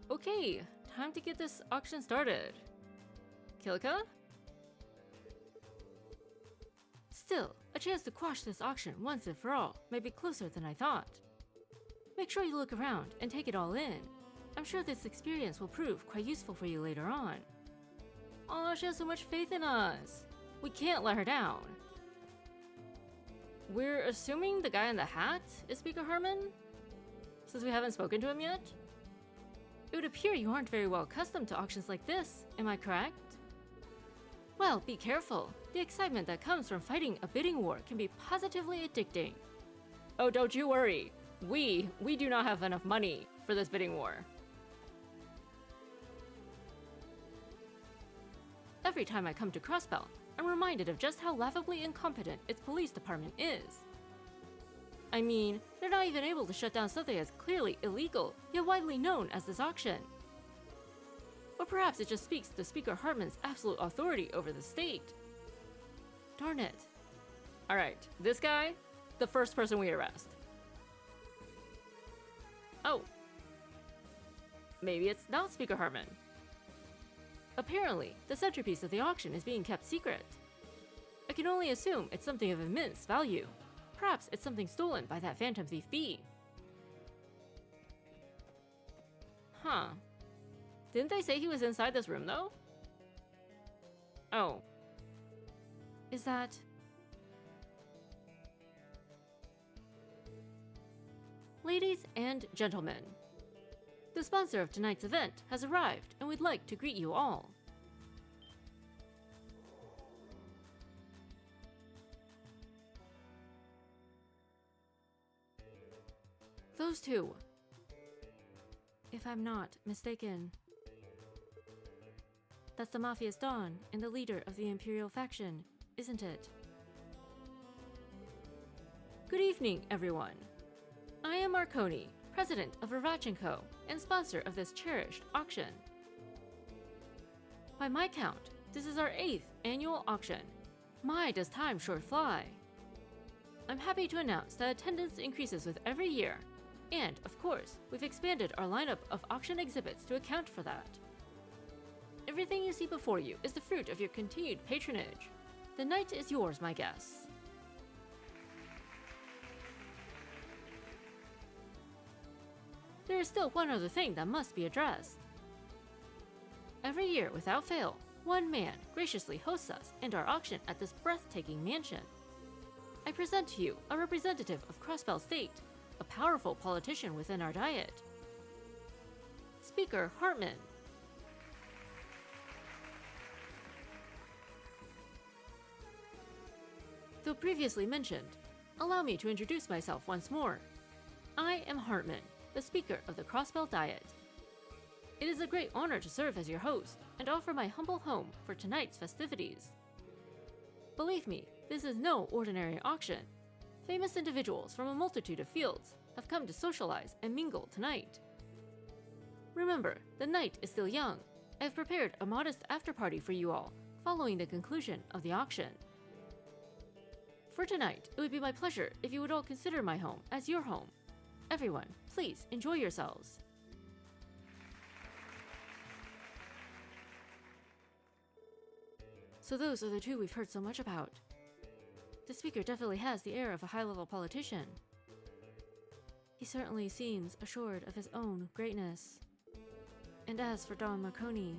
Okay, time to get this auction started. Kilika? Still, a chance to quash this auction once and for all may be closer than I thought. Make sure you look around and take it all in. I'm sure this experience will prove quite useful for you later on. Aw, she has so much faith in us. We can't let her down. We're assuming the guy in the hat is Speaker Harmon? Since we haven't spoken to him yet? It would appear you aren't very well accustomed to auctions like this, am I correct? Well, be careful. The excitement that comes from fighting a bidding war can be positively addicting. Oh, don't you worry. We do not have enough money for this bidding war. Every time I come to Crossbell, I'm reminded of just how laughably incompetent its police department is. I mean, they're not even able to shut down something as clearly illegal, yet widely known as this auction. Or perhaps it just speaks to Speaker Hartman's absolute authority over the state. Darn it. Alright, this guy, the first person we arrest. Oh. Maybe it's not Speaker Hartman. Apparently, the centerpiece of the auction is being kept secret. I can only assume it's something of immense value. Perhaps it's something stolen by that Phantom Thief B. Huh. Didn't they say he was inside this room, though? Oh. Is that... Ladies and gentlemen, the sponsor of tonight's event has arrived and we'd like to greet you all. Those two. If I'm not mistaken. That's the Mafia's Dawn and the leader of the Imperial faction, isn't it? Good evening, everyone. I am Marconi, president of Ravach & Co. and sponsor of this cherished auction. By my count, this is our 8th annual auction. My, does time sure fly. I'm happy to announce that attendance increases with every year, and, of course, we've expanded our lineup of auction exhibits to account for that. Everything you see before you is the fruit of your continued patronage. The night is yours, my guests. There is still one other thing that must be addressed. Every year, without fail, one man graciously hosts us and our auction at this breathtaking mansion. I present to you a representative of Crossbell State, a powerful politician within our diet. Speaker Hartman. Though previously mentioned, allow me to introduce myself once more. I am Hartman, the Speaker of the Crossbell Diet. It is a great honor to serve as your host and offer my humble home for tonight's festivities. Believe me, this is no ordinary auction. Famous individuals from a multitude of fields have come to socialize and mingle tonight. Remember, the night is still young. I have prepared a modest after-party for you all following the conclusion of the auction. For tonight, it would be my pleasure if you would all consider my home as your home. Everyone, please enjoy yourselves. So those are the two we've heard so much about. The speaker definitely has the air of a high-level politician. He certainly seems assured of his own greatness. And as for Don Marconi,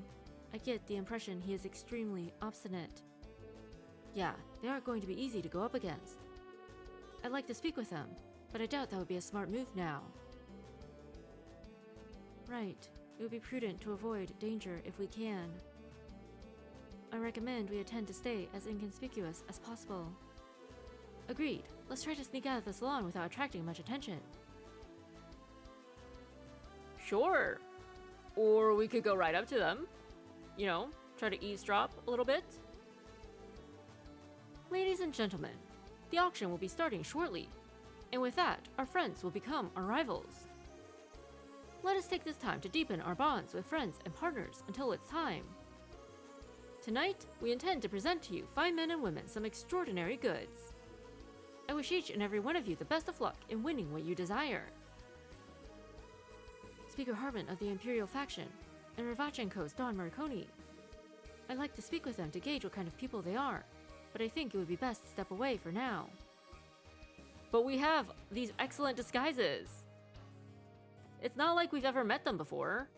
I get the impression he is extremely obstinate. Yeah, they aren't going to be easy to go up against. I'd like to speak with them, but I doubt that would be a smart move now. Right, it would be prudent to avoid danger if we can. I recommend we attend to stay as inconspicuous as possible. Agreed, let's try to sneak out of the salon without attracting much attention. Sure. Or we could go right up to them. You know, try to eavesdrop a little bit. Ladies and gentlemen, the auction will be starting shortly. And with that, our friends will become our rivals. Let us take this time to deepen our bonds with friends and partners until it's time. Tonight, we intend to present to you fine men and women some extraordinary goods. I wish each and every one of you the best of luck in winning what you desire. Speaker Hartman of the Imperial faction, and Ravachenko's Don Marconi. I'd like to speak with them to gauge what kind of people they are, but I think it would be best to step away for now. But we have these excellent disguises! It's not like we've ever met them before.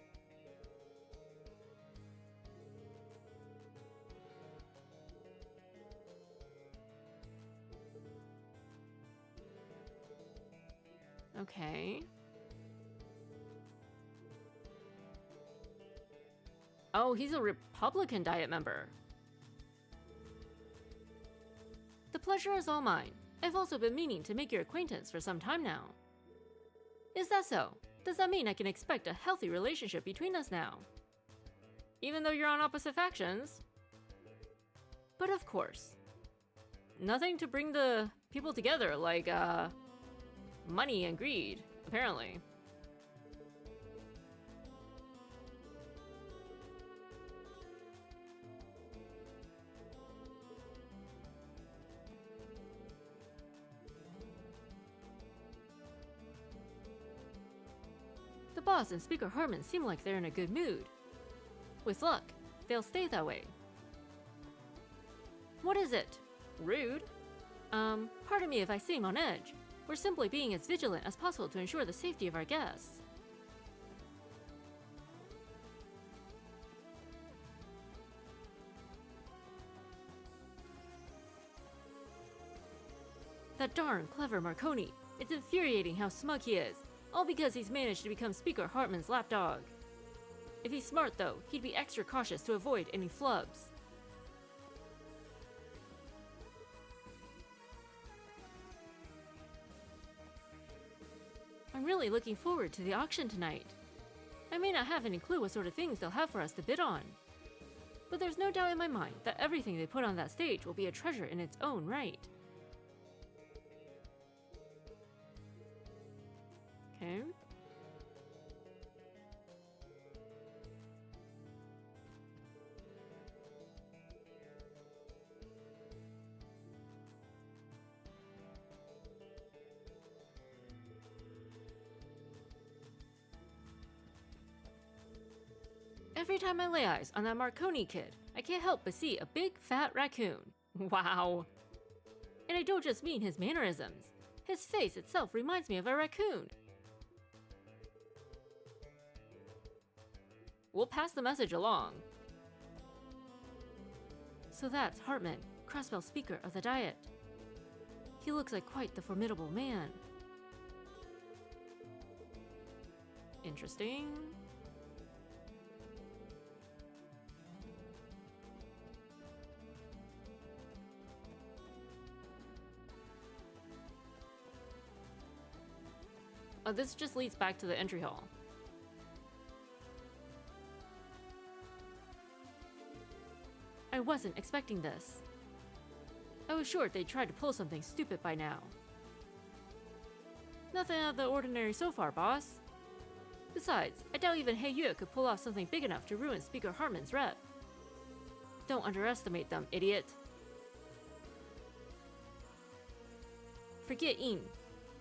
Okay. Oh, he's a Republican Diet member. The pleasure is all mine. I've also been meaning to make your acquaintance for some time now. Is that so? Does that mean I can expect a healthy relationship between us now? Even though you're on opposite factions? But of course. Nothing to bring the people together like, money and greed, apparently. The boss and Speaker Hartman seem like they're in a good mood. With luck, they'll stay that way. What is it? Rude? Pardon me if I seem on edge. We're simply being as vigilant as possible to ensure the safety of our guests. That darn clever Marconi. It's infuriating how smug he is, all because he's managed to become Speaker Hartman's lapdog. If he's smart though, he'd be extra cautious to avoid any flubs. I'm really looking forward to the auction tonight. I may not have any clue what sort of things they'll have for us to bid on, but there's no doubt in my mind that everything they put on that stage will be a treasure in its own right. Okay. Every time I lay eyes on that Marconi kid, I can't help but see a big fat raccoon. Wow. And I don't just mean his mannerisms. His face itself reminds me of a raccoon. We'll pass the message along. So that's Hartman, Crossbell Speaker of the Diet. He looks like quite the formidable man. Interesting. Oh, this just leads back to the entry hall. I wasn't expecting this. I was sure they'd try to pull something stupid by now. Nothing out of the ordinary so far, boss. Besides, I doubt even Heiyue could pull off something big enough to ruin Speaker Hartman's rep. Don't underestimate them, idiot. Forget Yin.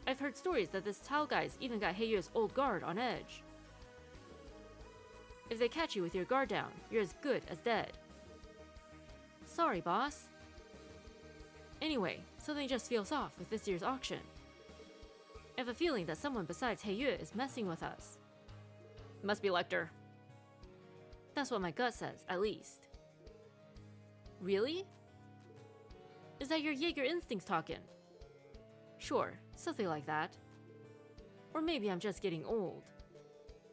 I've heard stories that this Tao guy's even got Heiyue's old guard on edge. If they catch you with your guard down, you're as good as dead. Sorry, boss. Anyway, something just feels off with this year's auction. I have a feeling that someone besides Heiyue is messing with us. Must be Lecter. That's what my gut says, at least. Really? Is that your Jaeger instincts talking? Sure, something like that. Or maybe I'm just getting old.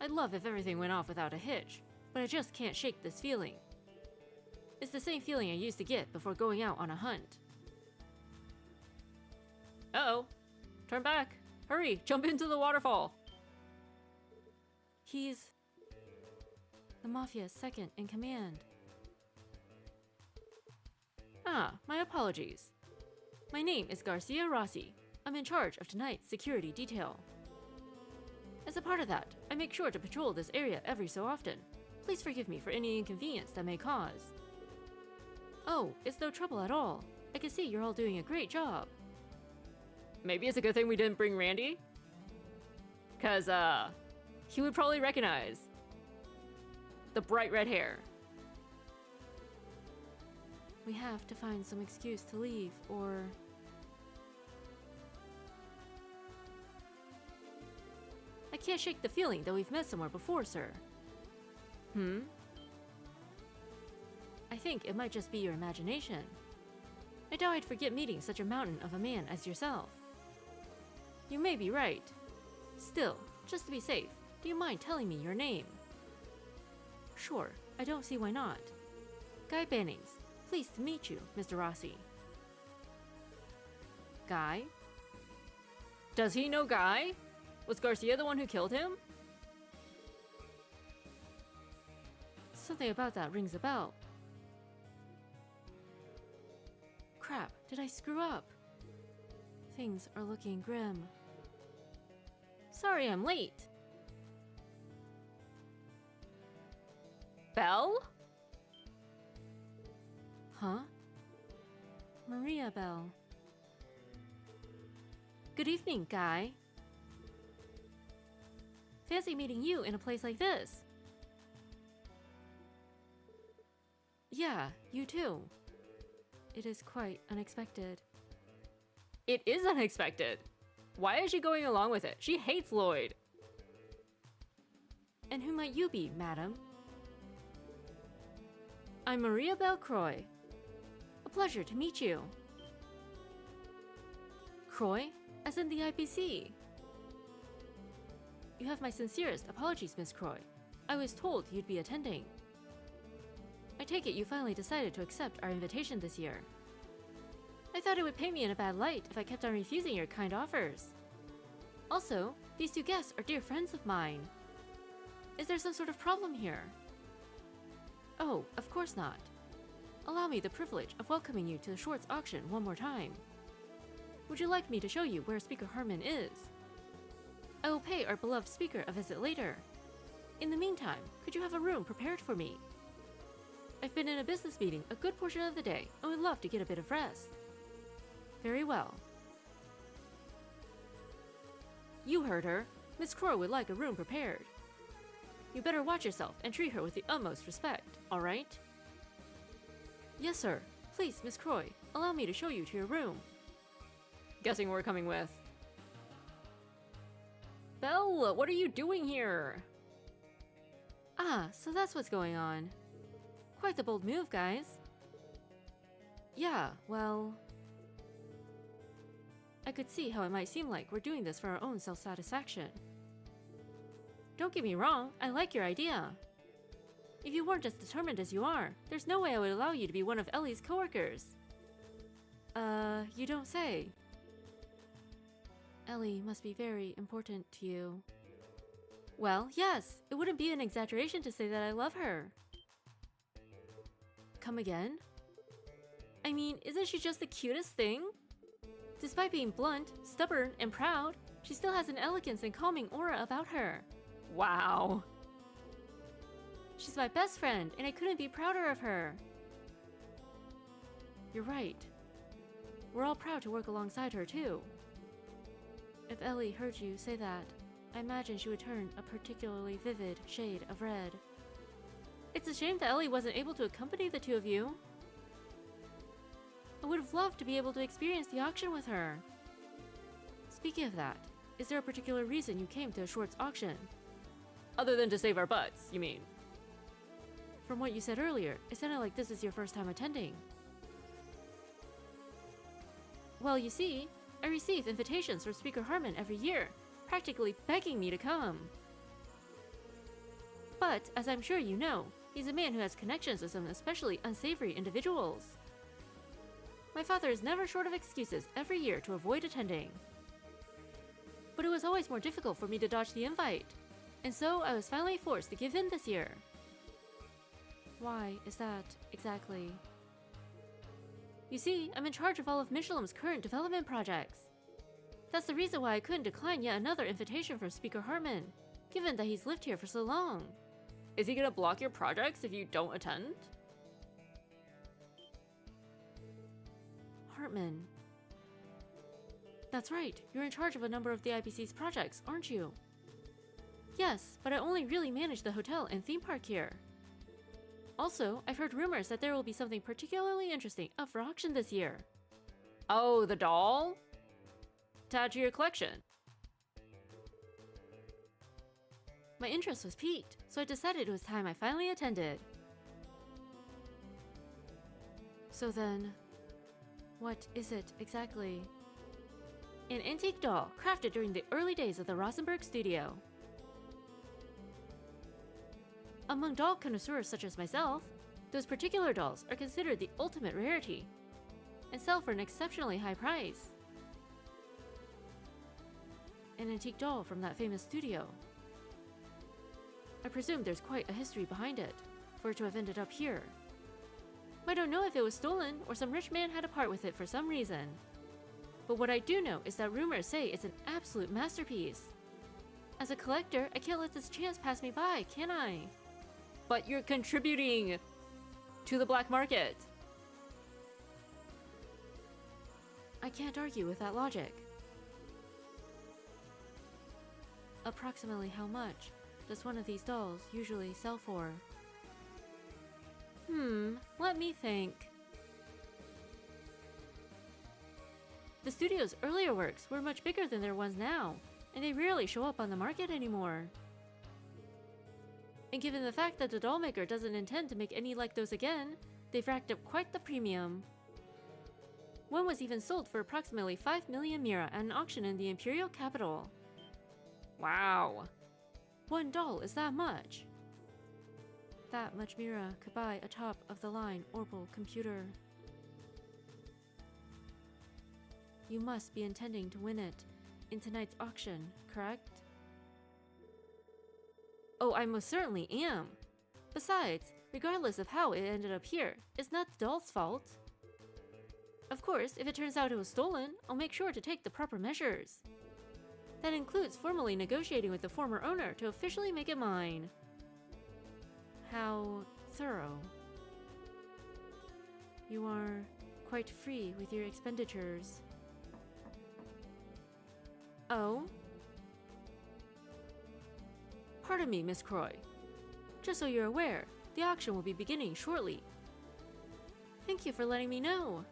I'd love if everything went off without a hitch, but I just can't shake this feeling. It's the same feeling I used to get before going out on a hunt. Uh-oh. Turn back. Hurry, jump into the waterfall. He's the Mafia's second in command. Ah, my apologies. My name is Garcia Rossi. I'm in charge of tonight's security detail. As a part of that, I make sure to patrol this area every so often. Please forgive me for any inconvenience that may cause. Oh, it's no trouble at all. I can see you're all doing a great job. Maybe it's a good thing we didn't bring Randy? 'Cause, he would probably recognize. The bright red hair. We have to find some excuse to leave, or... I can't shake the feeling that we've met somewhere before, sir. I think it might just be your imagination. I doubt I'd forget meeting such a mountain of a man as yourself. You may be right. Still, just to be safe, do you mind telling me your name? Sure, I don't see why not. Guy Bannings. Pleased to meet you, Mr. Rossi. Guy? Does he know Guy? Was Garcia the one who killed him? Something about that rings a bell. Crap, did I screw up? Things are looking grim. Sorry I'm late. Belle? Huh? Maria Belle. Good evening, Guy. Fancy meeting you in a place like this. Yeah, you too. It is quite unexpected. It is unexpected. Why is she going along with it? She hates Lloyd. And who might you be, madam? I'm Maria Belle Croy. A pleasure to meet you. Croy? As in the IPC. You have my sincerest apologies, Miss Croy. I was told you'd be attending. I take it you finally decided to accept our invitation this year. I thought it would paint me in a bad light if I kept on refusing your kind offers. Also, these two guests are dear friends of mine. Is there some sort of problem here? Oh, of course not. Allow me the privilege of welcoming you to the Schwartz auction one more time. Would you like me to show you where Speaker Harmon is? I will pay our beloved speaker a visit later. In the meantime, could you have a room prepared for me? I've been in a business meeting a good portion of the day and would love to get a bit of rest. Very well. You heard her. Miss Croy would like a room prepared. You better watch yourself and treat her with the utmost respect, all right? Yes, sir. Please, Miss Croy, allow me to show you to your room. Guessing we're coming with. Belle, what are you doing here? Ah, so that's what's going on. Quite the bold move, guys. Yeah, well... I could see how it might seem like we're doing this for our own self-satisfaction. Don't get me wrong, I like your idea. If you weren't as determined as you are, there's no way I would allow you to be one of Ellie's coworkers. You don't say. Ellie must be very important to you. Well, yes, it wouldn't be an exaggeration to say that I love her. Come again? I mean, isn't she just the cutest thing? Despite being blunt, stubborn, and proud, she still has an elegance and calming aura about her. Wow. She's my best friend, and I couldn't be prouder of her. You're right. We're all proud to work alongside her, too. If Ellie heard you say that, I imagine she would turn a particularly vivid shade of red. It's a shame that Ellie wasn't able to accompany the two of you. I would have loved to be able to experience the auction with her. Speaking of that, is there a particular reason you came to a Schwartz auction? Other than to save our butts, you mean? From what you said earlier, it sounded like this is your first time attending. Well, you see, I receive invitations from Speaker Harmon every year, practically begging me to come. But, as I'm sure you know, he's a man who has connections with some especially unsavory individuals. My father is never short of excuses every year to avoid attending. But it was always more difficult for me to dodge the invite, and so I was finally forced to give in this year. Why is that, exactly? You see, I'm in charge of all of Michelin's current development projects. That's the reason why I couldn't decline yet another invitation from Speaker Harmon, given that he's lived here for so long. Is he gonna block your projects if you don't attend? Hartman. That's right, you're in charge of a number of the IPC's projects, aren't you? Yes, but I only really manage the hotel and theme park here. Also, I've heard rumors that there will be something particularly interesting up for auction this year. Oh, the doll? To add to your collection. My interest was piqued, so I decided it was time I finally attended. So then, what is it exactly? An antique doll crafted during the early days of the Rosenberg studio. Among doll connoisseurs such as myself, those particular dolls are considered the ultimate rarity and sell for an exceptionally high price. An antique doll from that famous studio. I presume there's quite a history behind it, for it to have ended up here. I don't know if it was stolen or some rich man had a part with it for some reason. But what I do know is that rumors say it's an absolute masterpiece. As a collector, I can't let this chance pass me by, can I? But you're contributing to the black market. I can't argue with that logic. Approximately how much does one of these dolls usually sell for? Let me think. The studio's earlier works were much bigger than their ones now, and they rarely show up on the market anymore. And given the fact that the doll maker doesn't intend to make any like those again, they've racked up quite the premium. One was even sold for approximately 5 million mira at an auction in the imperial capital. Wow. One doll is that much. That much mira could buy a top-of-the-line Orbital computer. You must be intending to win it in tonight's auction, correct? Oh, I most certainly am. Besides, regardless of how it ended up here, it's not the doll's fault. Of course, if it turns out it was stolen, I'll make sure to take the proper measures. That includes formally negotiating with the former owner to officially make it mine. How thorough. You are quite free with your expenditures. Oh? Pardon me, Miss Croy. Just so you're aware, the auction will be beginning shortly. Thank you for letting me know.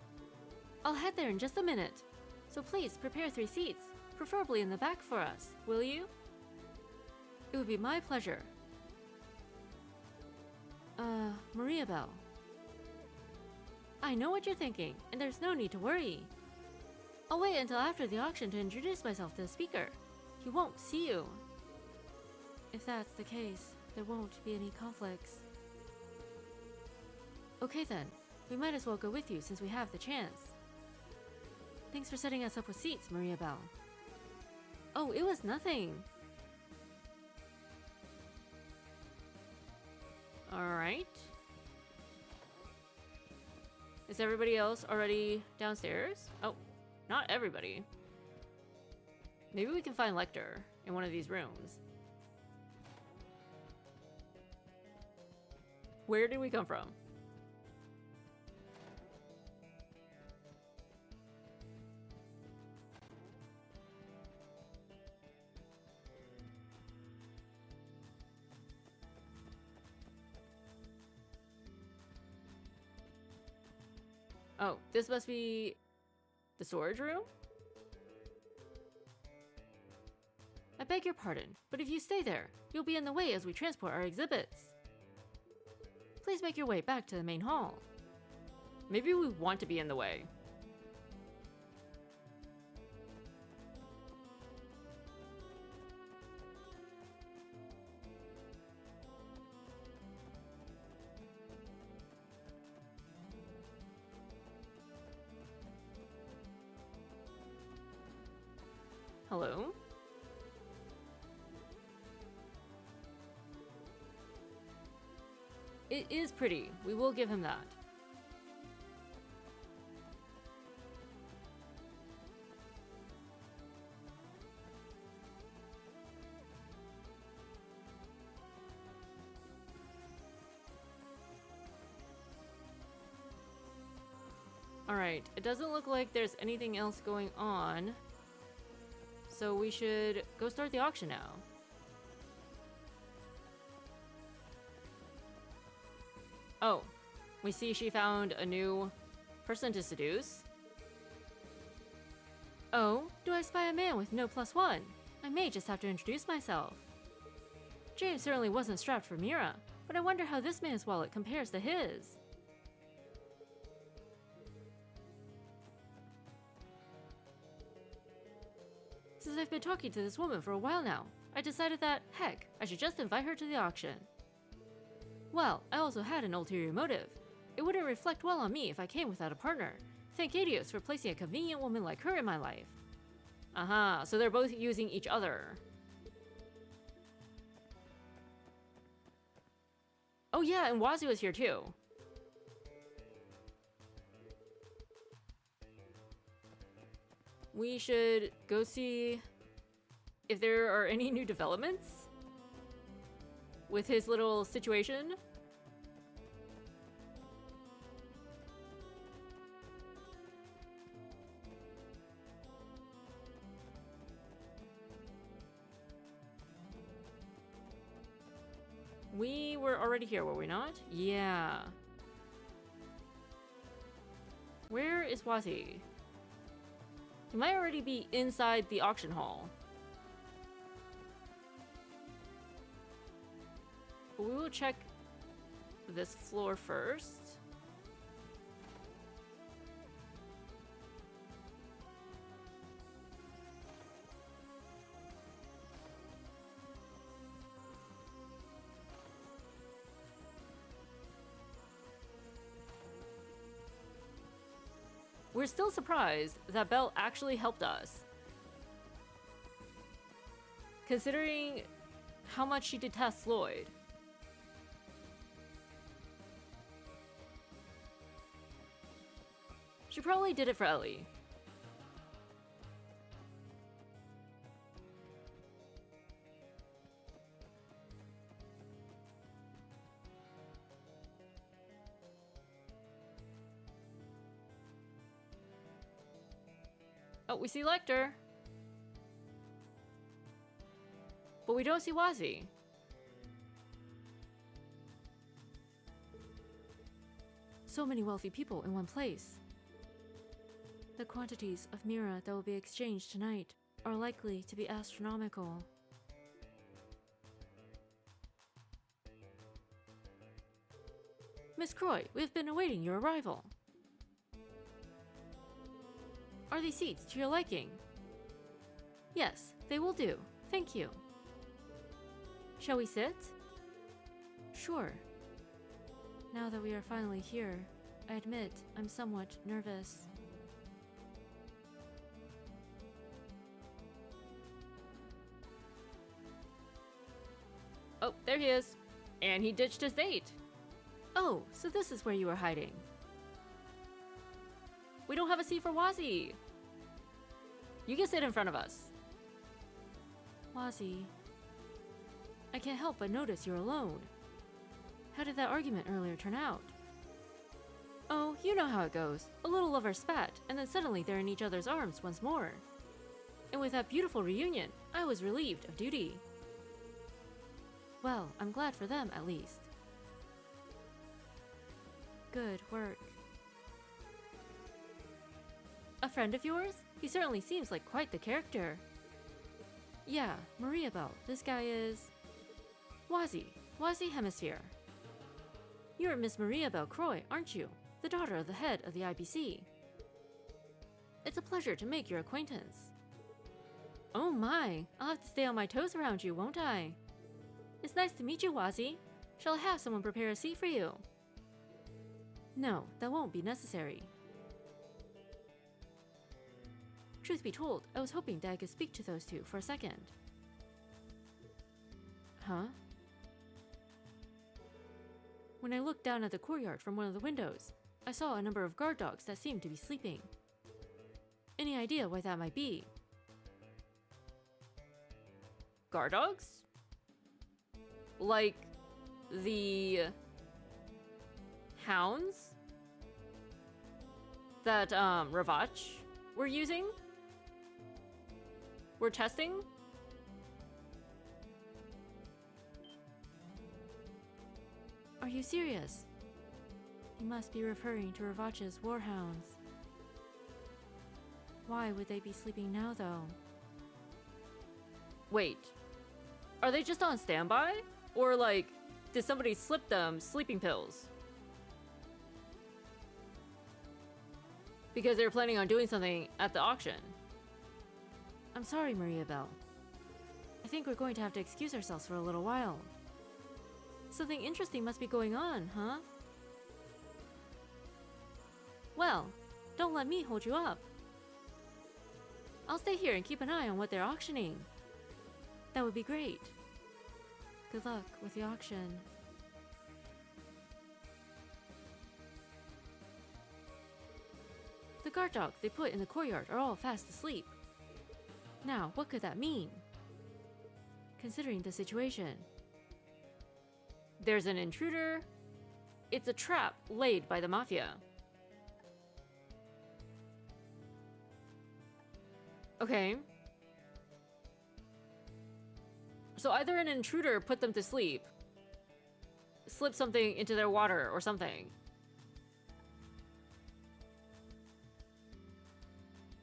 I'll head there in just a minute, so please prepare 3 seats, preferably in the back for us, will you? It would be my pleasure. Maria Belle. I know what you're thinking, and there's no need to worry. I'll wait until after the auction to introduce myself to the speaker. He won't see you. If that's the case, there won't be any conflicts. Okay then, we might as well go with you since we have the chance. Thanks for setting us up with seats, Maria Belle. Oh, it was nothing. Alright. Is everybody else already downstairs? Oh, not everybody. Maybe we can find Lecter in one of these rooms. Where did we come from? Oh, this must be the storage room? I beg your pardon, but if you stay there, you'll be in the way as we transport our exhibits. Please make your way back to the main hall. Maybe we want to be in the way. Hello? It is pretty. We will give him that. Alright, it doesn't look like there's anything else going on. So we should go start the auction now. Oh, we see she found a new person to seduce. Oh, do I spy a man with no +1? I may just have to introduce myself. James certainly wasn't strapped for Mira, but I wonder how this man's wallet compares to his. Since I've been talking to this woman for a while now, I decided that, heck, I should just invite her to the auction. Well, I also had an ulterior motive. It wouldn't reflect well on me if I came without a partner. Thank Adios for placing a convenient woman like her in my life. Aha, so they're both using each other. Oh yeah, and Wazi was here too. We should go see if there are any new developments with his little situation. We were already here, were we not? Yeah. Where is Wazi? He might already be inside the auction hall. But we will check this floor first. We're still surprised that Belle actually helped us, considering how much she detests Lloyd. She probably did it for Ellie. Oh, we see Lecter. But we don't see Wazi. So many wealthy people in one place. The quantities of Mira that will be exchanged tonight are likely to be astronomical. Miss Croy, we've been awaiting your arrival. Are these seats to your liking? Yes, they will do. Thank you. Shall we sit? Sure. Now that we are finally here, I admit I'm somewhat nervous. Oh, there he is. And he ditched his date. Oh, so this is where you were hiding. We don't have a seat for Wazi. You can sit in front of us. Wazi, I can't help but notice you're alone. How did that argument earlier turn out? Oh, you know how it goes. A little lover spat, and then suddenly they're in each other's arms once more. And with that beautiful reunion, I was relieved of duty. Well, I'm glad for them, at least. Good work. A friend of yours? He certainly seems like quite the character. Yeah, Maria Bell. This guy is... Wazi Hemisphere. You're Miss Maria Bell Croy, aren't you? The daughter of the head of the IBC. It's a pleasure to make your acquaintance. Oh my, I'll have to stay on my toes around you, won't I? It's nice to meet you, Wazi. Shall I have someone prepare a seat for you? No, that won't be necessary. Truth be told, I was hoping that I could speak to those two for a second. Huh? When I looked down at the courtyard from one of the windows, I saw a number of guard dogs that seemed to be sleeping. Any idea why that might be? Guard dogs? Like the hounds that Ravach were using? We're testing? Are you serious? You must be referring to Ravach's warhounds. Why would they be sleeping now, though? Wait. Are they just on standby? Or, like, did somebody slip them sleeping pills? Because they were planning on doing something at the auction. I'm sorry, Maria Belle. I think we're going to have to excuse ourselves for a little while. Something interesting must be going on, huh? Well, don't let me hold you up. I'll stay here and keep an eye on what they're auctioning. That would be great. Good luck with the auction. The guard dogs they put in the courtyard are all fast asleep. Now, what could that mean? Considering the situation. There's an intruder. It's a trap laid by the mafia. Okay. So either an intruder put them to sleep, slipped something into their water or something.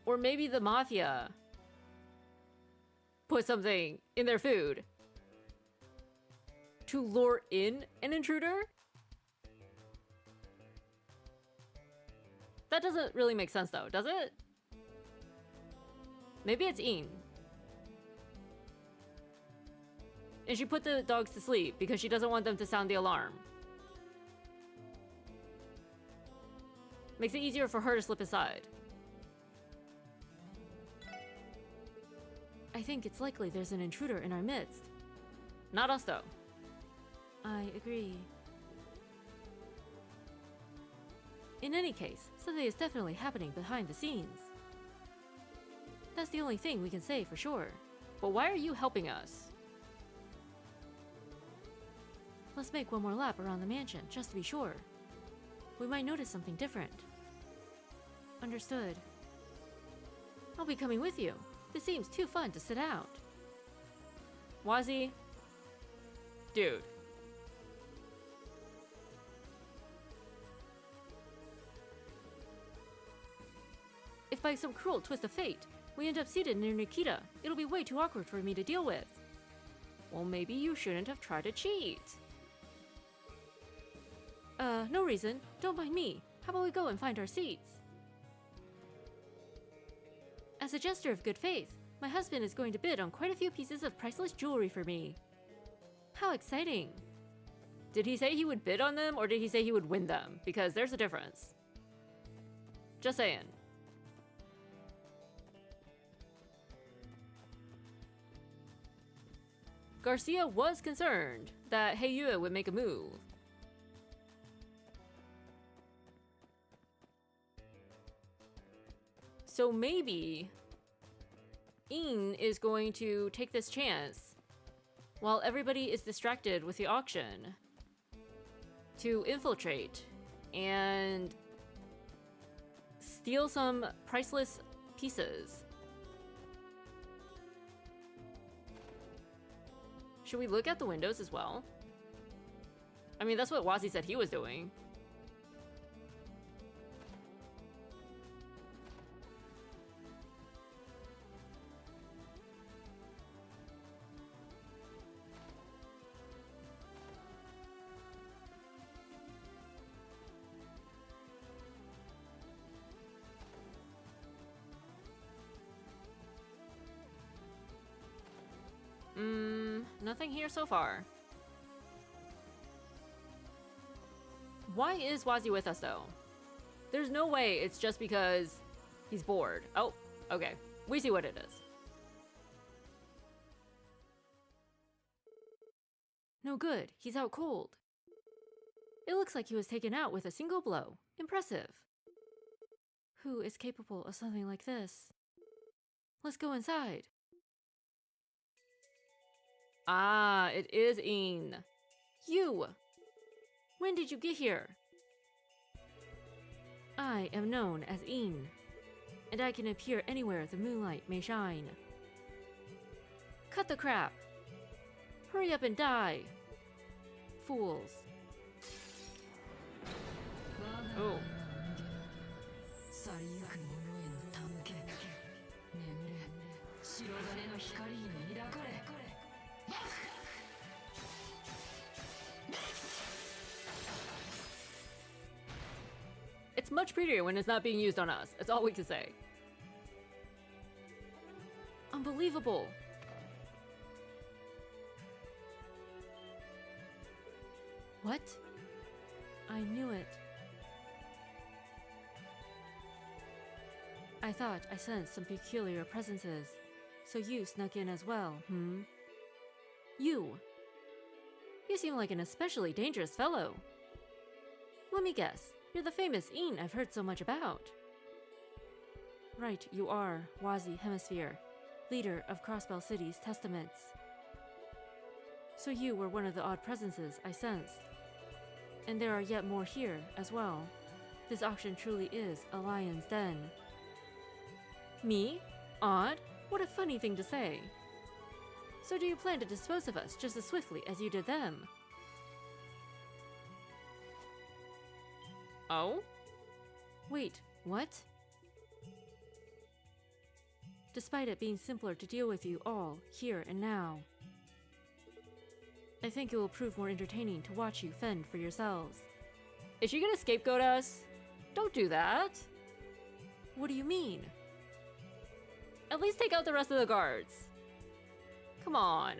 Or maybe the mafia put something in their food to lure in an intruder? That doesn't really make sense though, does it? Maybe it's Ian. And she put the dogs to sleep because she doesn't want them to sound the alarm. Makes it easier for her to slip aside. I think it's likely there's an intruder in our midst. Not us though. I agree. In any case, something is definitely happening behind the scenes. That's the only thing we can say for sure. But why are you helping us? Let's make one more lap around the mansion, just to be sure. We might notice something different. Understood. I'll be coming with you. This seems too fun to sit out. Wazzy? Dude. If by some cruel twist of fate, we end up seated near Nikita, it'll be way too awkward for me to deal with. Well, maybe you shouldn't have tried to cheat. No reason. Don't mind me. How about we go and find our seats? As a gesture of good faith, my husband is going to bid on quite a few pieces of priceless jewelry for me. How exciting. Did he say he would bid on them, or did he say he would win them? Because there's a difference. Just saying. Garcia was concerned that Heiyue would make a move. So maybe Ian is going to take this chance while everybody is distracted with the auction to infiltrate and steal some priceless pieces. Should we look at the windows as well? I mean, that's what Wazzy said he was doing. Nothing here so far. Why is Wazzy with us though? There's no way it's just because he's bored. Oh, okay. We see what it is. No good. He's out cold. It looks like he was taken out with a single blow. Impressive. Who is capable of something like this? Let's go inside. Ah, it is Ian. You! When did you get here? I am known as Ian, and I can appear anywhere the moonlight may shine. Cut the crap! Hurry up and die! Fools. Oh. It's much prettier when it's not being used on us. That's all we can say. Unbelievable. What? I knew it. I thought I sensed some peculiar presences. So you snuck in as well, hmm? You! You seem like an especially dangerous fellow. Let me guess, you're the famous Een I've heard so much about. Right, you are, Wazi Hemisphere, leader of Crossbell City's Testaments. So you were one of the odd presences I sensed. And there are yet more here as well. This auction truly is a lion's den. Me? Odd? What a funny thing to say. So do you plan to dispose of us just as swiftly as you did them? Oh? Wait, what? Despite it being simpler to deal with you all, here and now, I think it will prove more entertaining to watch you fend for yourselves. Is she gonna scapegoat us? Don't do that! What do you mean? At least take out the rest of the guards. Come on.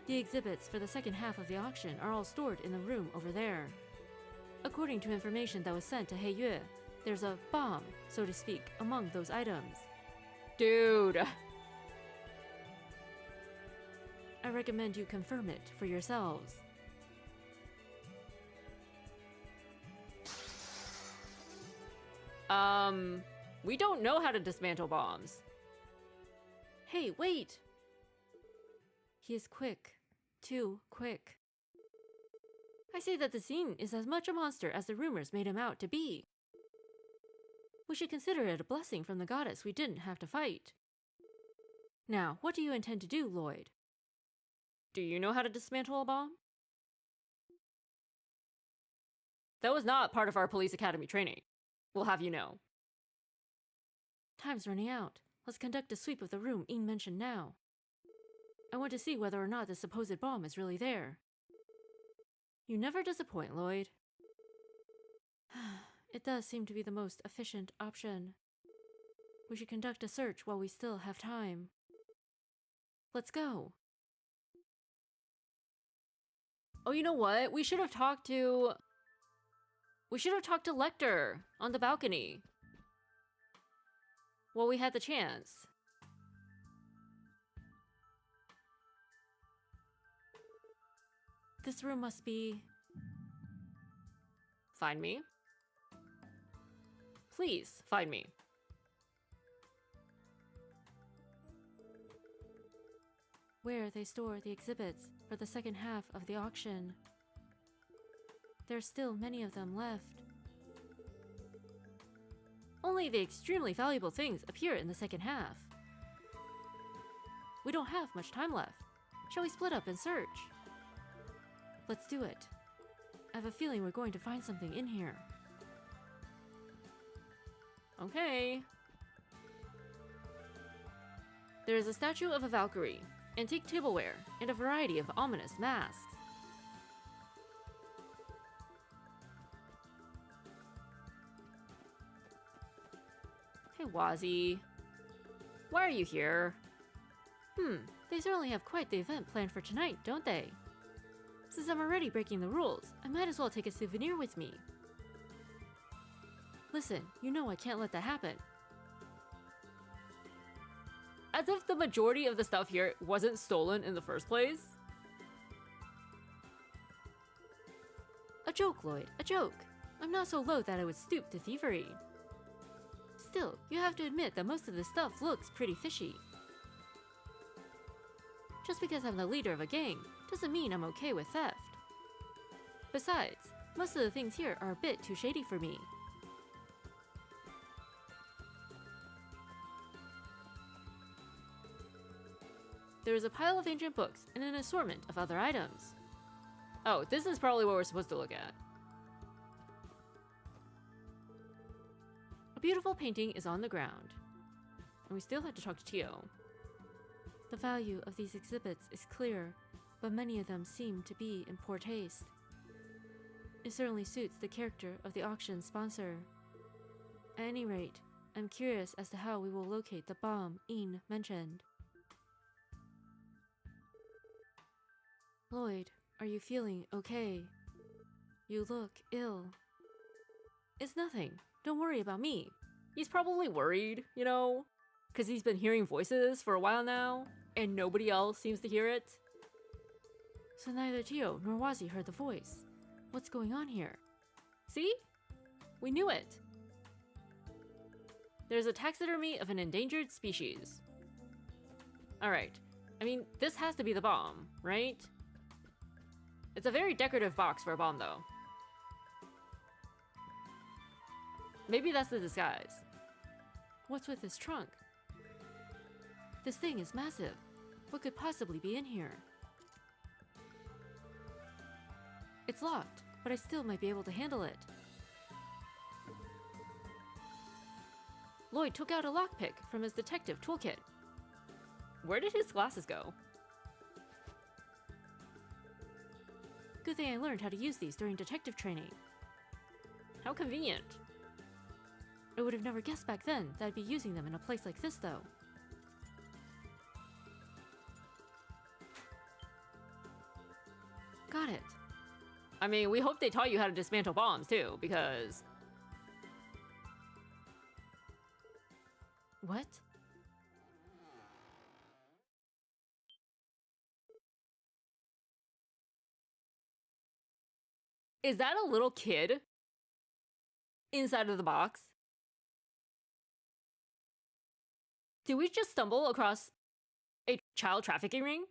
The exhibits for the second half of the auction are all stored in the room over there. According to information that was sent to Heiyue, there's a bomb, so to speak, among those items. Dude! I recommend you confirm it for yourselves. We don't know how to dismantle bombs. Hey, wait! He is quick. Too quick. I say that the scene is as much a monster as the rumors made him out to be. We should consider it a blessing from the goddess we didn't have to fight. Now, what do you intend to do, Lloyd? Do you know how to dismantle a bomb? That was not part of our police academy training. We'll have you know. Time's running out. Let's conduct a sweep of the room Een mentioned now. I want to see whether or not the supposed bomb is really there. You never disappoint, Lloyd. It does seem to be the most efficient option. We should conduct a search while we still have time. Let's go. Oh, you know what? We should have talked to Lecter on the balcony. While we had the chance. This room must be... Find me. Please, find me. Where they store the exhibits for the second half of the auction. There's still many of them left. Only the extremely valuable things appear in the second half. We don't have much time left. Shall we split up and search? Let's do it. I have a feeling we're going to find something in here. Okay. There is a statue of a Valkyrie, antique tableware, and a variety of ominous masks. Hey, Wazi. Why are you here? They certainly have quite the event planned for tonight, don't they? Since I'm already breaking the rules, I might as well take a souvenir with me. Listen, you know I can't let that happen. As if the majority of the stuff here wasn't stolen in the first place. A joke, Lloyd, a joke. I'm not so low that I would stoop to thievery. Still, you have to admit that most of this stuff looks pretty fishy. Just because I'm the leader of a gang doesn't mean I'm okay with theft. Besides, most of the things here are a bit too shady for me. There is a pile of ancient books and an assortment of other items. Oh, this is probably what we're supposed to look at. beautiful painting is on the ground. And we still have to talk to Tio. The value of these exhibits is clear, but many of them seem to be in poor taste. It certainly suits the character of the auction sponsor. At any rate, I'm curious as to how we will locate the bomb Ian mentioned. Lloyd, are you feeling okay? You look ill. It's nothing. Don't worry about me. He's probably worried, you know? Because he's been hearing voices for a while now, and nobody else seems to hear it. So neither Tio nor Wazi heard the voice. What's going on here? See? We knew it. There's a taxidermy of an endangered species. Alright. I mean, this has to be the bomb, right? It's a very decorative box for a bomb, though. Maybe that's the disguise. What's with this trunk? This thing is massive. What could possibly be in here? It's locked, but I still might be able to handle it. Lloyd took out a lockpick from his detective toolkit. Where did his glasses go? Good thing I learned how to use these during detective training. How convenient. I would have never guessed back then that I'd be using them in a place like this, though. Got it. I mean, we hope they taught you how to dismantle bombs, too, because... What? Is that a little kid? Inside of the box? Did we just stumble across a child trafficking ring?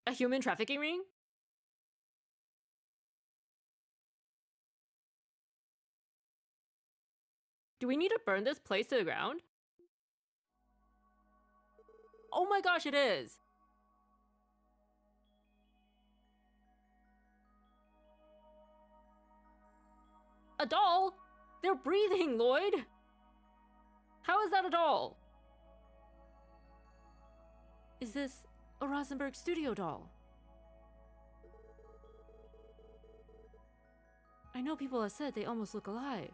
A human trafficking ring? Do we need to burn this place to the ground? Oh my gosh, it is! A doll? They're breathing, Lloyd! How is that a doll? Is this a Rosenberg studio doll? I know people have said they almost look alive,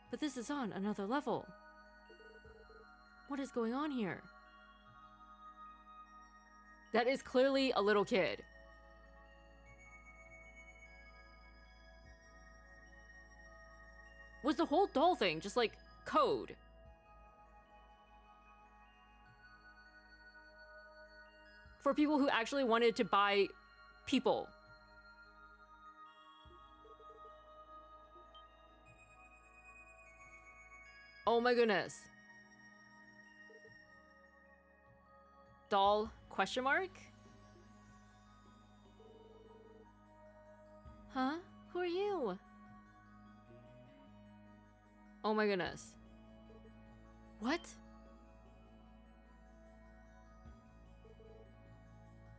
but this is on another level. What is going on here? That is clearly a little kid. Was the whole doll thing just like code? For people who actually wanted to buy people. Oh my goodness. Doll question mark? Huh? Who are you? Oh my goodness. What?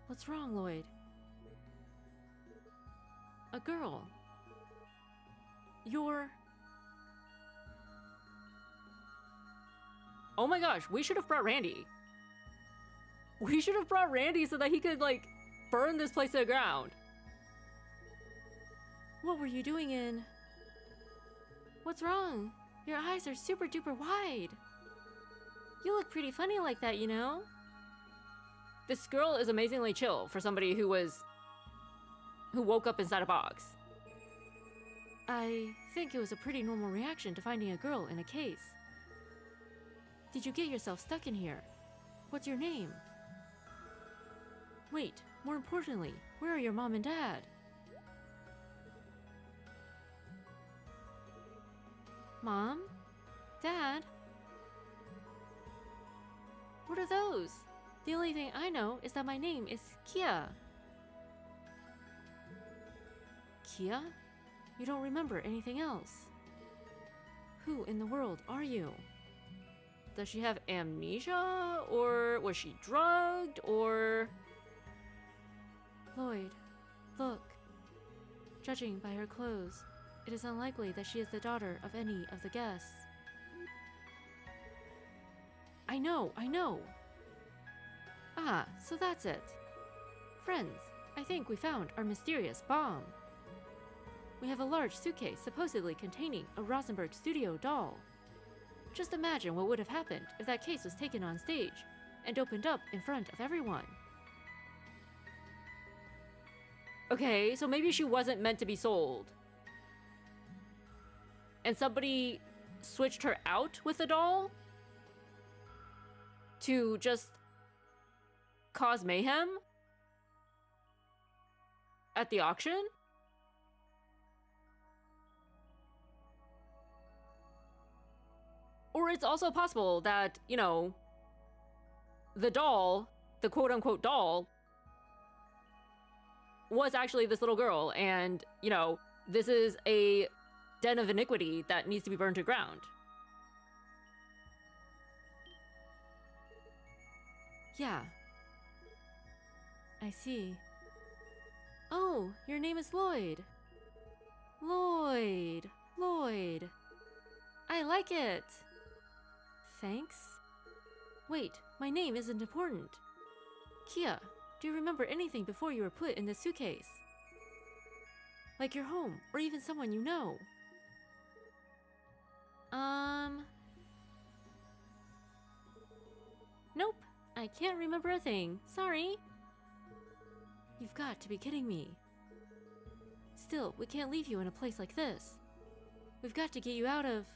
What's wrong, Lloyd? A girl. You're... Oh my gosh, we should have brought Randy. We should have brought Randy so that he could, like, burn this place to the ground. What were you doing in... What's wrong? Your eyes are super duper wide. You look pretty funny like that, you know? This girl is amazingly chill for somebody who woke up inside a box. I think it was a pretty normal reaction to finding a girl in a case. Did you get yourself stuck in here? What's your name? Wait, more importantly, where are your mom and dad? Mom? Dad? What are those? The only thing I know is that my name is Kia. Kia? You don't remember anything else. Who in the world are you? Does she have amnesia? Or was she drugged? Or... Lloyd, look. Judging by her clothes, it is unlikely that she is the daughter of any of the guests. I know. Ah, so that's it. Friends, I think we found our mysterious bomb. We have a large suitcase supposedly containing a Rosenberg studio doll. Just imagine what would have happened if that case was taken on stage and opened up in front of everyone. Okay, so maybe she wasn't meant to be sold. And somebody switched her out with the doll to just cause mayhem at the auction? Or it's also possible that, you know, the doll, the quote-unquote doll, was actually this little girl, and, you know, this is a den of iniquity that needs to be burned to ground. Yeah. I see. Oh, your name is Lloyd. Lloyd. I like it. Thanks. Wait, my name isn't important. Kia, do you remember anything before you were put in the suitcase? Like your home, or even someone you know? Nope, I can't remember a thing. Sorry. You've got to be kidding me. Still, we can't leave you in a place like this. We've got to get you out of...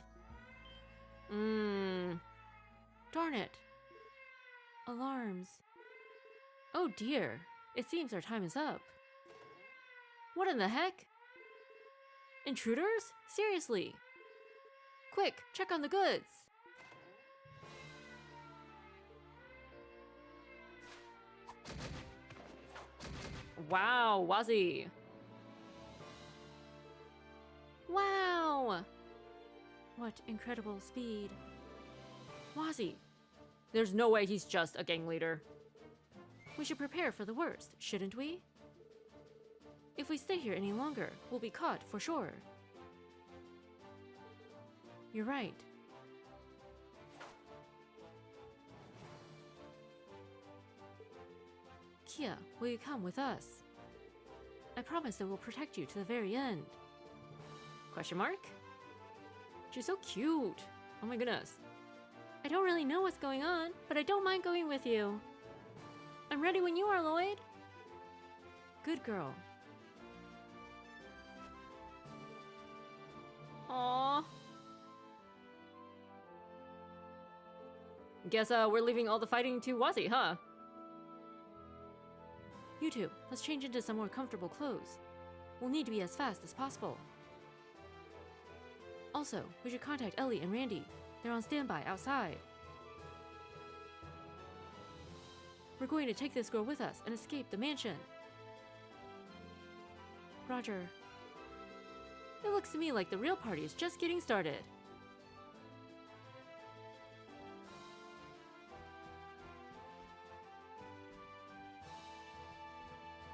Darn it. Alarms. Oh dear, it seems our time is up. What in the heck? Intruders? Seriously? Quick, check on the goods. Wow, Wazzy. Wow! What incredible speed. Wazzy. There's no way he's just a gang leader. We should prepare for the worst, shouldn't we? If we stay here any longer, we'll be caught for sure. You're right. Kia, will you come with us? I promise that we'll protect you to the very end. Question mark? She's so cute. Oh my goodness. I don't really know what's going on, but I don't mind going with you. I'm ready when you are, Lloyd. Good girl. Aww. Guess we're leaving all the fighting to Wazzy, huh? You two, let's change into some more comfortable clothes. We'll need to be as fast as possible. Also, we should contact Ellie and Randy. They're on standby outside. We're going to take this girl with us and escape the mansion. Roger. It looks to me like the real party is just getting started.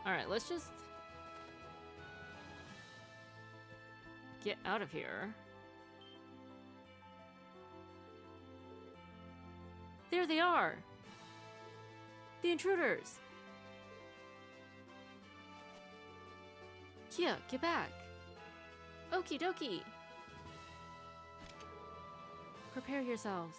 Alright, let's just get out of here. There they are! The intruders! Kia, get back! Okie dokie! Prepare yourselves.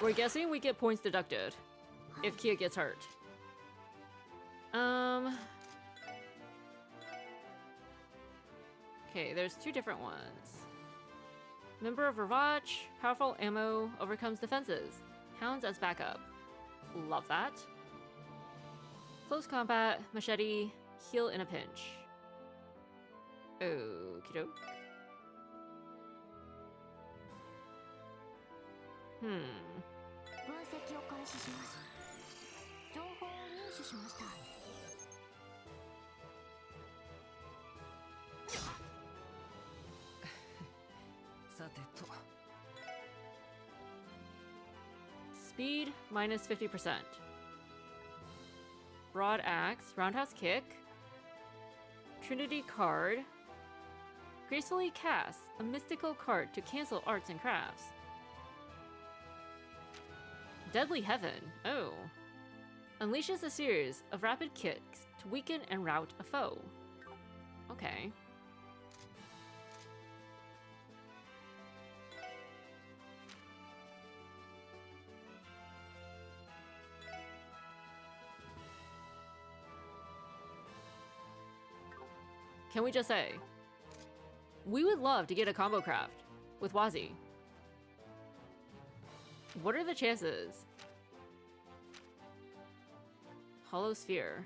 We're guessing we get points deducted if Kia gets hurt. Okay, there's two different ones. Member of Ravach, powerful ammo overcomes defenses. Hounds as backup. Love that. Close combat, machete, heal in a pinch. Okie doke. Speed minus 50%. Broad Axe, Roundhouse Kick. Trinity card. Gracefully casts a mystical card to cancel arts and crafts. Deadly Heaven. Oh. Unleashes a series of rapid kicks to weaken and rout a foe. Okay. Can we just say, we would love to get a combo craft with Wazi. What are the chances? Hollow Sphere.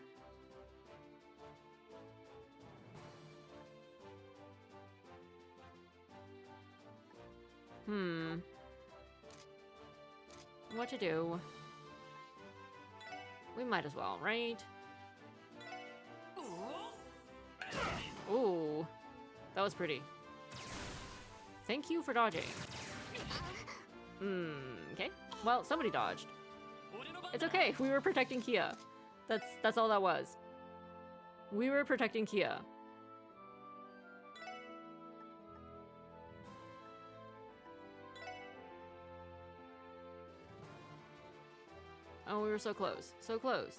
What to do? We might as well, right? Ooh, that was pretty. Thank you for dodging. Okay. Well, somebody dodged. It's okay. We were protecting Kia. That's all that was. We were protecting Kia. Oh, we were so close. So close.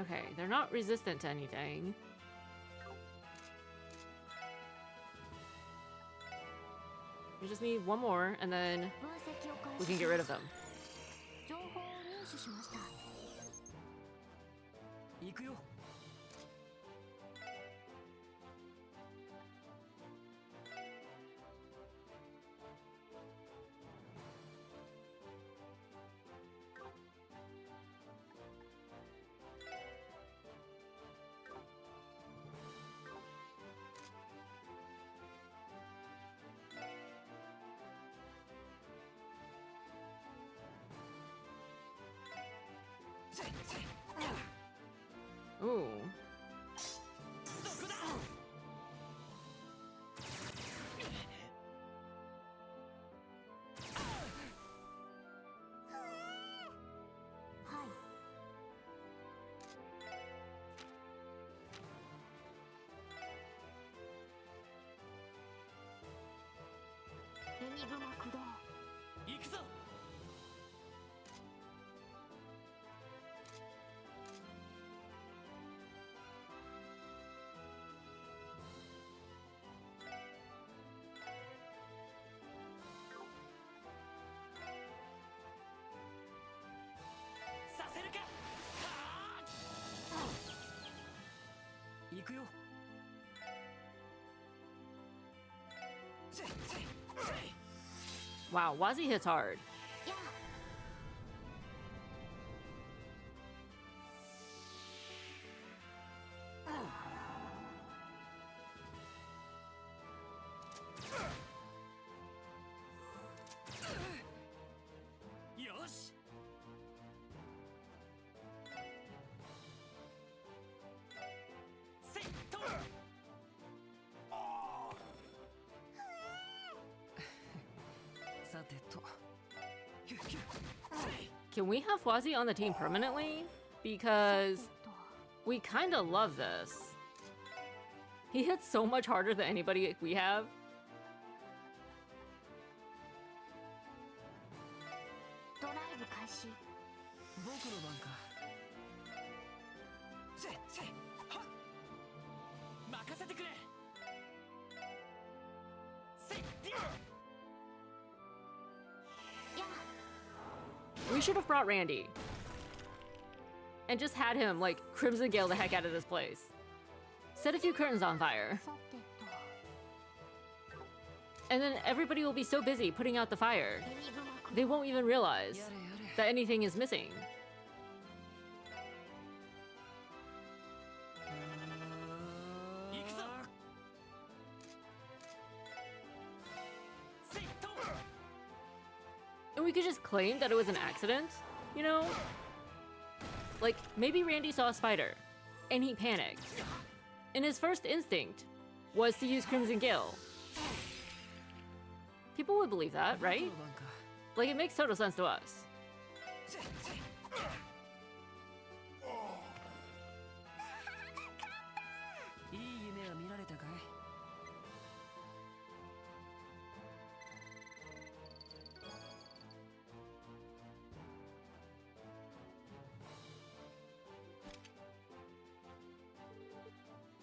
Okay, they're not resistant to anything. We just need one more, and then we can get rid of them. Ooh. Wow, Wazi hits hard. Can we have Wazi on the team permanently? Because we kind of love this. He hits so much harder than anybody we have. We should have brought Randy. And just had him, like, Crimson Gale the heck out of this place. Set a few curtains on fire. And then everybody will be so busy putting out the fire, they won't even realize that anything is missing. And we could just claim that it was an accident, you know? Like, maybe Randy saw a spider, and he panicked. And his first instinct was to use Crimson Gale. People would believe that, right? Like, it makes total sense to us.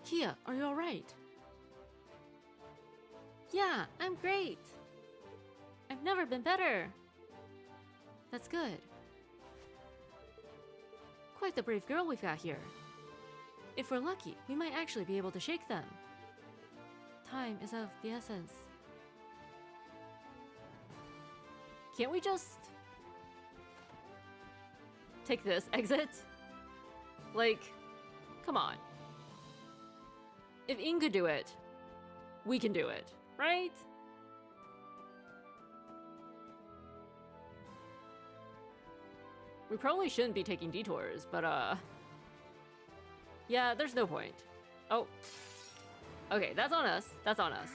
Kia, are you alright? Yeah, I'm great. I've never been better. That's good. Quite the brave girl we've got here. If we're lucky, we might actually be able to shake them. Time is of the essence. Can't we just take this exit? Like, come on. If Ian could do it, we can do it, right? We probably shouldn't be taking detours, but yeah, there's no point. Oh. Okay, that's on us. That's on us.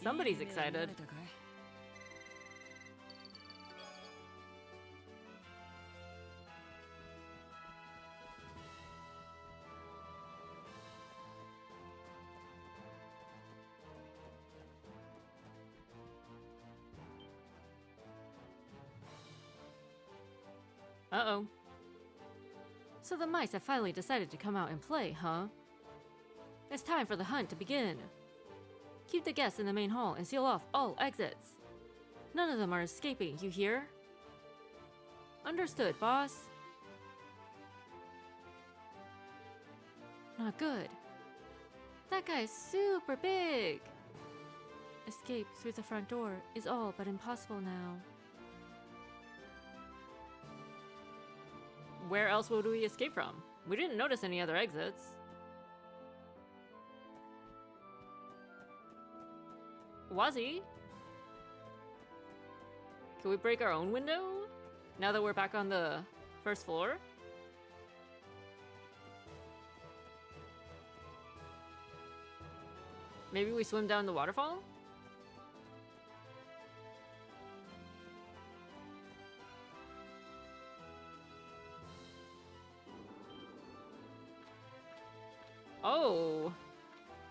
Somebody's excited. Uh-oh. So the mice have finally decided to come out and play, huh? It's time for the hunt to begin. Keep the guests in the main hall and seal off all exits. None of them are escaping, you hear? Understood, boss. Not good. That guy is super big. Escape through the front door is all but impossible now. Where else would we escape from? We didn't notice any other exits. Wazzy? Can we break our own window? Now that we're back on the first floor? Maybe we swim down the waterfall? Oh!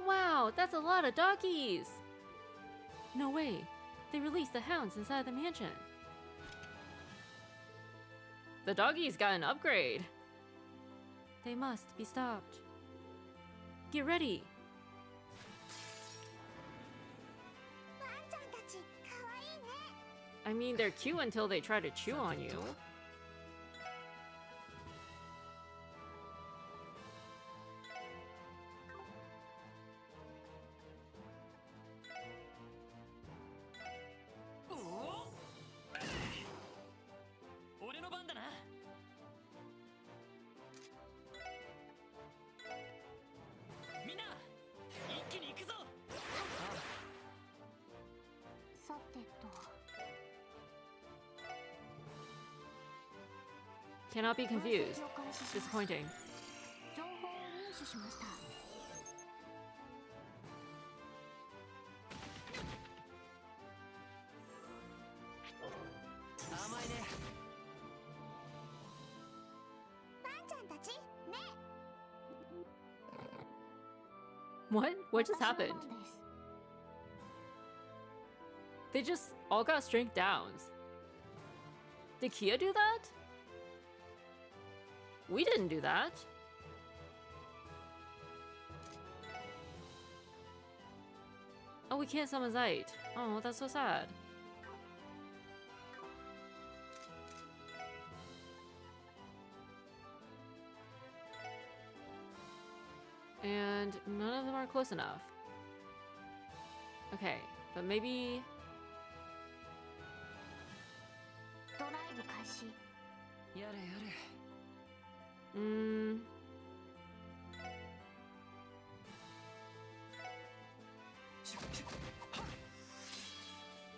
Wow, that's a lot of doggies! No way, they released the hounds inside the mansion. The doggies got an upgrade. They must be stopped. Get ready! I mean, they're cute until they try to chew on you. Cannot be confused. Disappointing. What? What just happened? They just all got strength downs. Did Kia do that? We didn't do that. Oh, we can't summon Zeit. Oh, that's so sad. And none of them are close enough. Okay, but maybe... ドライブ開始。やれやれ。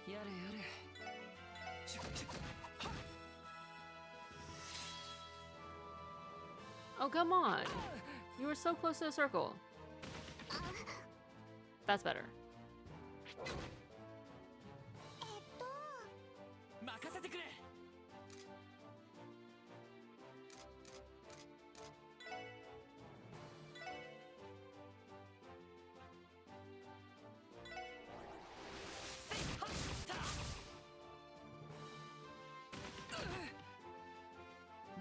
やれやれ。 Oh, come on! You were so close to the circle. That's better. 任せてくれ。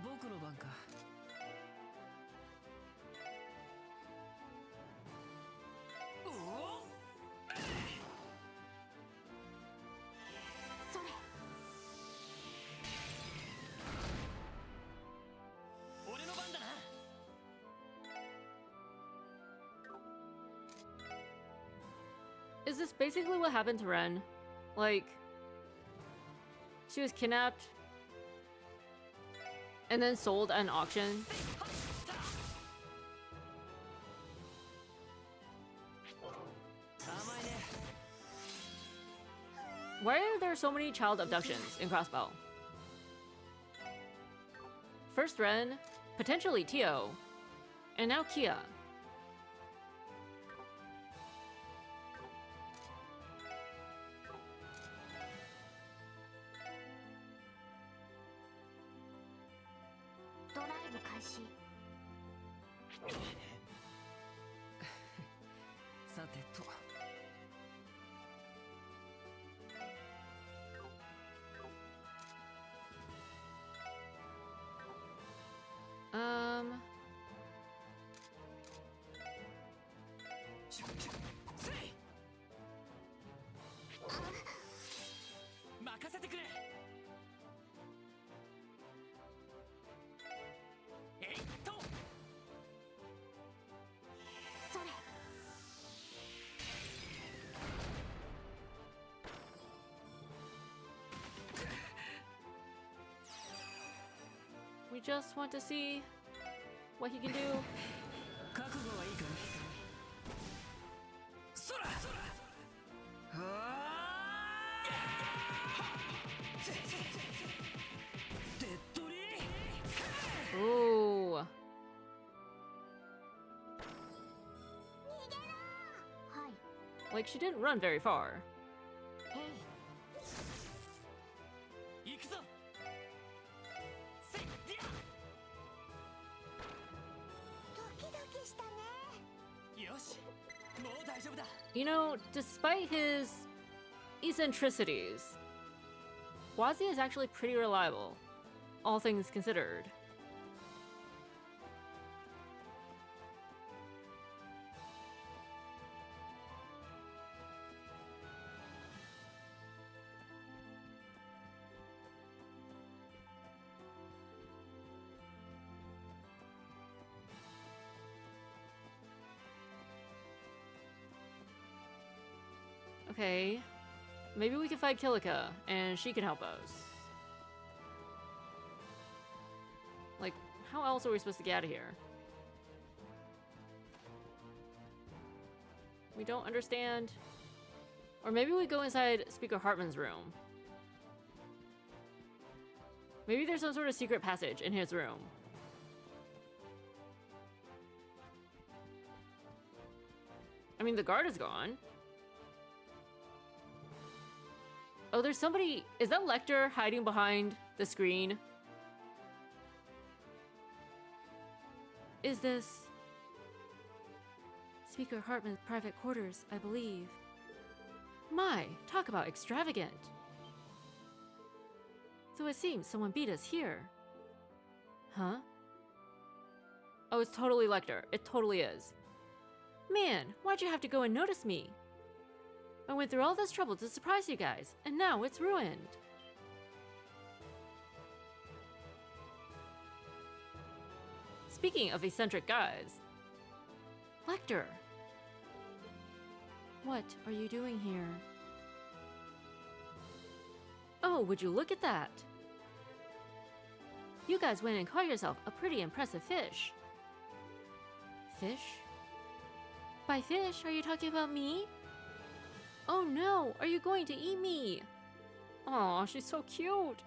僕の番か。おお。それ。俺の番だな。 Is this basically what happened to Ren? Like, she was kidnapped and then sold at an auction? Why are there so many child abductions in Crossbell? First Ren, potentially Tio, and now Kia. We just want to see what he can do. 覚悟はいいかい。そら。はあ。デッドリー。 Ooh. はい。 Like, she didn't run very far. へい。行くぞ。せいりゃ。ドキドキしたね。よし。もう大丈夫だ。 You know, despite his eccentricities, Wazi is actually pretty reliable, all things considered. Okay, maybe we can fight Kilika, and she can help us. Like, how else are we supposed to get out of here? We don't understand. Or maybe we go inside Speaker Hartman's room. Maybe there's some sort of secret passage in his room. I mean, the guard is gone. Oh, there's somebody... Is that Lecter hiding behind the screen? Is this... Speaker Hartman's private quarters, I believe. My, talk about extravagant. So it seems someone beat us here. Huh? Oh, it's totally Lecter. It totally is. Man, why'd you have to go and notice me? I went through all this trouble to surprise you guys, and now it's ruined. Speaking of eccentric guys, Lecter Lecter! What are you doing here? Oh, would you look at that? You guys went and caught yourself a pretty impressive fish. Fish? By fish, are you talking about me? Oh no, are you going to eat me? Aw, she's so cute.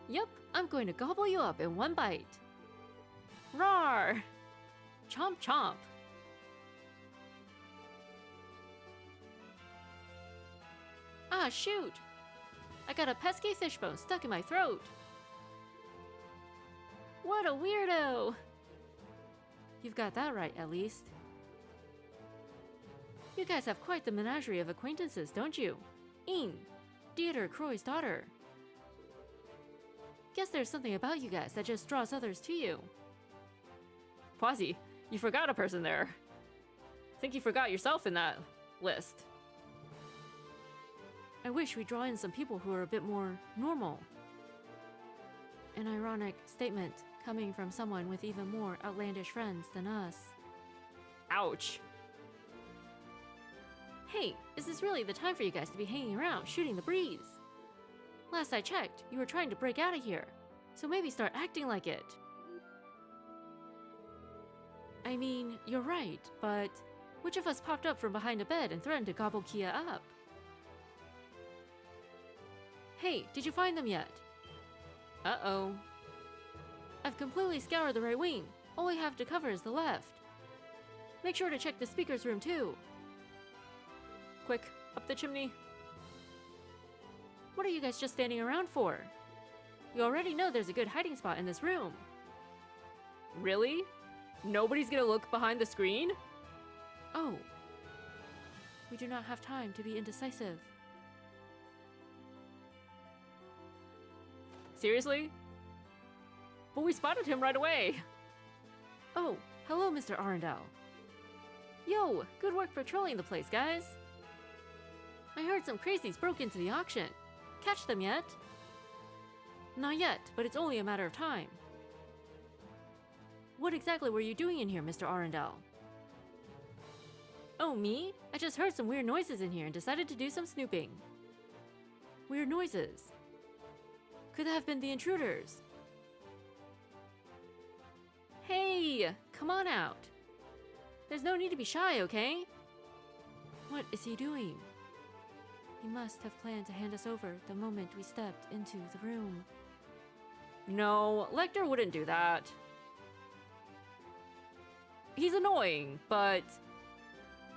Yup, I'm going to gobble you up in one bite. Rawr! Chomp chomp. Ah, shoot! I got a pesky fishbone stuck in my throat. What a weirdo! You've got that right, at least. You guys have quite the menagerie of acquaintances, don't you? Ing, Dieter Croy's daughter. Guess there's something about you guys that just draws others to you. Quasi, you forgot a person there. Think you forgot yourself in that list. I wish we draw in some people who are a bit more normal. An ironic statement coming from someone with even more outlandish friends than us. Ouch. Hey, is this really the time for you guys to be hanging around shooting the breeze? Last I checked, you were trying to break out of here, so maybe start acting like it. I mean, you're right, but which of us popped up from behind a bed and threatened to gobble Kia up? Hey, did you find them yet? Uh-oh. I've completely scoured the right wing. All we have to cover is the left. Make sure to check the speaker's room too. Quick, up the chimney. What are you guys just standing around for? You already know there's a good hiding spot in this room. Really? Nobody's gonna look behind the screen? Oh. We do not have time to be indecisive. Seriously? But we spotted him right away. Oh, hello, Mr. Arundel. Yo, good work patrolling the place, guys. I heard some crazies broke into the auction. Catch them yet? Not yet, but it's only a matter of time. What exactly were you doing in here, Mr. Arundel? Oh, me? I just heard some weird noises in here and decided to do some snooping. Weird noises? Could that have been the intruders? Hey, come on out. There's no need to be shy, okay? What is he doing? He must have planned to hand us over the moment we stepped into the room. No, Lecter wouldn't do that. He's annoying, but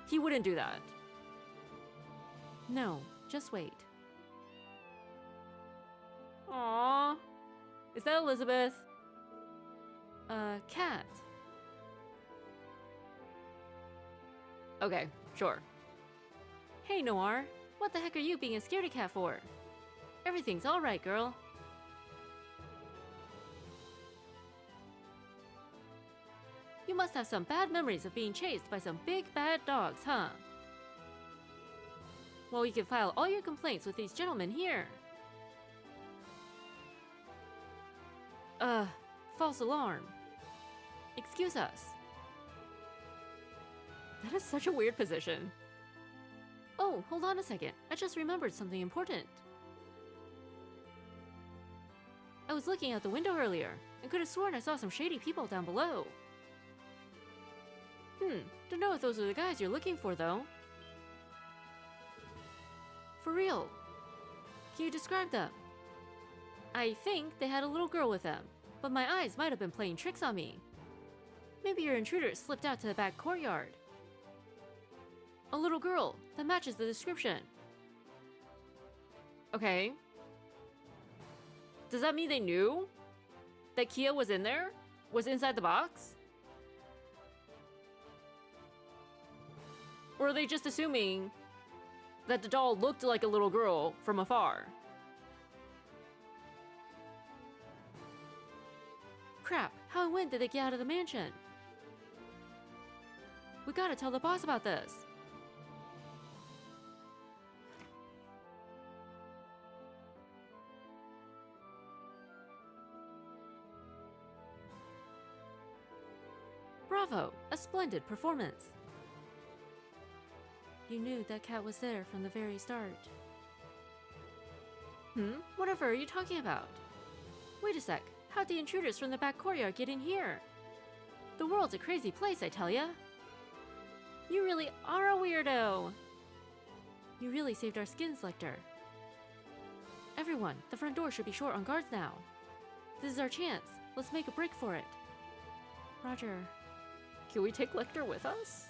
he wouldn't do that. No, just wait. Aww. Is that Elizabeth? Cat. Okay, sure. Hey, Noir. What the heck are you being a scaredy cat for? Everything's alright, girl. You must have some bad memories of being chased by some big bad dogs, huh? Well, you can file all your complaints with these gentlemen here. False alarm. Excuse us. That is such a weird position. Oh, hold on a second. I just remembered something important. I was looking out the window earlier and could have sworn I saw some shady people down below. Don't know if those are the guys you're looking for, though. For real. Can you describe them? I think they had a little girl with them, but my eyes might have been playing tricks on me. Maybe your intruders slipped out to the back courtyard. A little girl that matches the description. Okay. Does that mean they knew that Kia was in there? Was inside the box? Or are they just assuming that the doll looked like a little girl from afar? Crap, how and when did they get out of the mansion? We gotta tell the boss about this. Bravo, a splendid performance. You knew that cat was there from the very start. Whatever are you talking about? Wait a sec, how'd the intruders from the back courtyard get in here? The world's a crazy place, I tell ya. You really are a weirdo! You really saved our skin, Selector. Everyone, the front door should be short on guards now. This is our chance. Let's make a break for it. Roger. Can we take Lecter with us?